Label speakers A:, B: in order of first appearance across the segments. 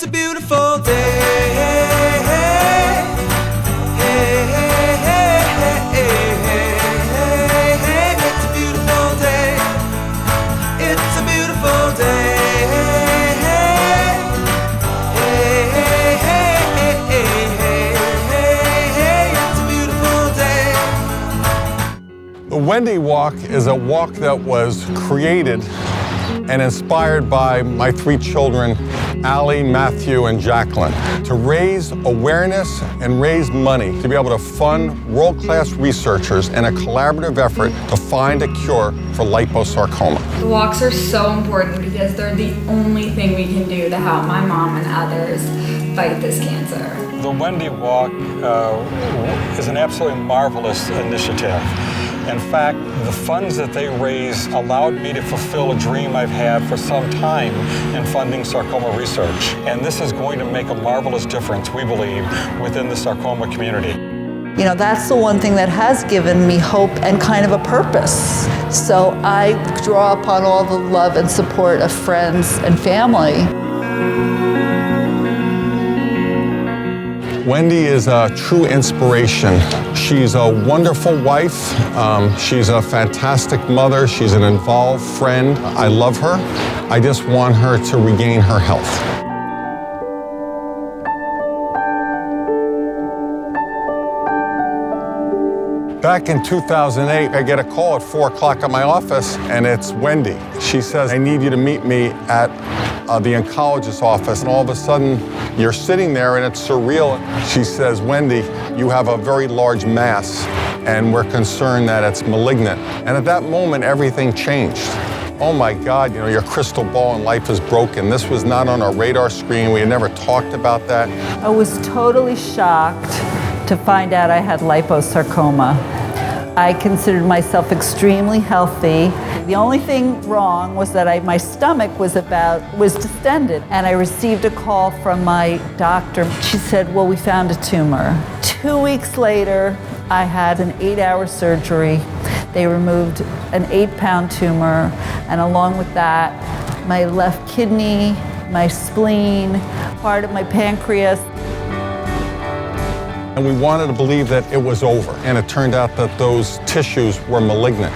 A: It's a beautiful day. Hey, hey, hey, hey, hey, hey, hey. It's a beautiful day. It's a beautiful day. Hey, hey, hey, hey, hey, hey, hey. It's a beautiful day.
B: The Wendy Walk is a walk that was created and inspired by my three children, Allie, Matthew, and Jacqueline, to raise awareness and raise money to be able to fund world-class researchers in a collaborative effort to find a cure for liposarcoma.
C: The walks are so important because they're the only thing we can do to help my mom and others fight this cancer.
D: The Wendy Walk is an absolutely marvelous initiative. In fact, the funds that they raise allowed me to fulfill a dream I've had for some time in funding sarcoma research. And this is going to make a marvelous difference, we believe, within the sarcoma community.
E: You know, that's the one thing that has given me hope and kind of a purpose. So I draw upon all the love and support of friends and family.
B: Wendy is a true inspiration. She's a wonderful wife. She's a fantastic mother. She's an involved friend. I love her. I just want her to regain her health. Back in 2008, I get a call at 4 o'clock at my office, and it's Wendy. She says, I need you to meet me at the oncologist's office. And all of a sudden, you're sitting there, and it's surreal. She says, Wendy, you have a very large mass, and we're concerned that it's malignant. And at that moment, everything changed. Oh my God, you know, your crystal ball in life is broken. This was not on our radar screen. We had never talked about that.
E: I was totally shocked to find out I had liposarcoma. I considered myself extremely healthy. The only thing wrong was that my stomach was distended, and I received a call from my doctor. She said, well, we found a tumor. 2 weeks later, I had an 8-hour surgery. They removed an 8-pound tumor, and along with that, my left kidney, my spleen, part of my pancreas.
B: And we wanted to believe that it was over. And it turned out that those tissues were malignant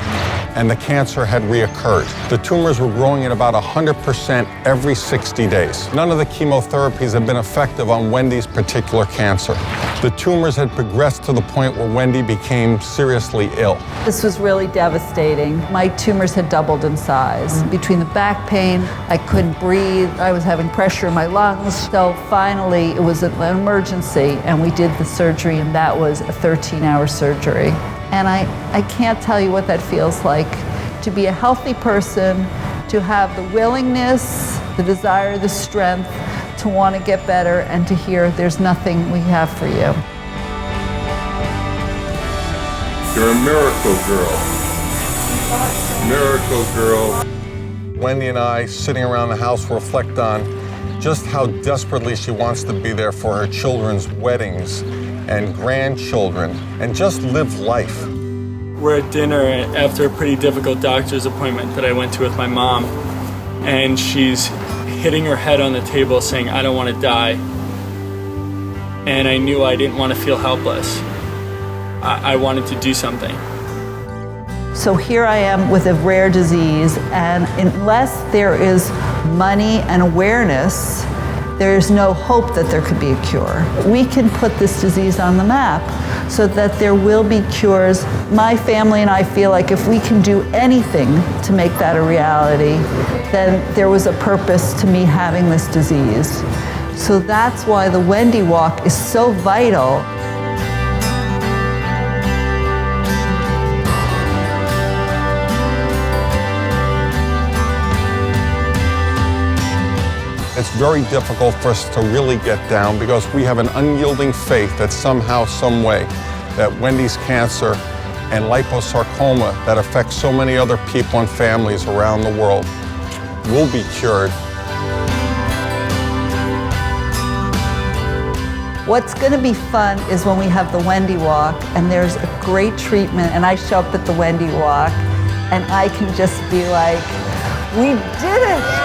B: and the cancer had reoccurred. The tumors were growing at about 100% every 60 days. None of the chemotherapies had been effective on Wendy's particular cancer. The tumors had progressed to the point where Wendy became seriously ill.
E: This was really devastating. My tumors had doubled in size. Between the back pain, I couldn't breathe, I was having pressure in my lungs. So finally, it was an emergency, and we did the surgery, and that was a 13-hour surgery. And I can't tell you what that feels like, to be a healthy person, to have the willingness, the desire, the strength to want to get better, and to hear there's nothing we have for you.
B: You're a miracle girl. Miracle girl. Wendy and I, sitting around the house, reflect on just how desperately she wants to be there for her children's weddings and grandchildren, and just live life.
F: We're at dinner after a pretty difficult doctor's appointment that I went to with my mom, and she's hitting her head on the table saying, I don't want to die. And I knew I didn't want to feel helpless. I wanted to do something.
E: So here I am with a rare disease, and unless there is money and awareness, there is no hope that there could be a cure. We can put this disease on the map so that there will be cures. My family and I feel like if we can do anything to make that a reality, then there was a purpose to me having this disease. So that's why the Wendy Walk is so vital.
B: It's very difficult for us to really get down because we have an unyielding faith that somehow, some way, that Wendy's cancer and liposarcoma that affects so many other people and families around the world will be cured.
E: What's going to be fun is when we have the Wendy Walk and there's a great treatment, and I show up at the Wendy Walk and I can just be like, we did it!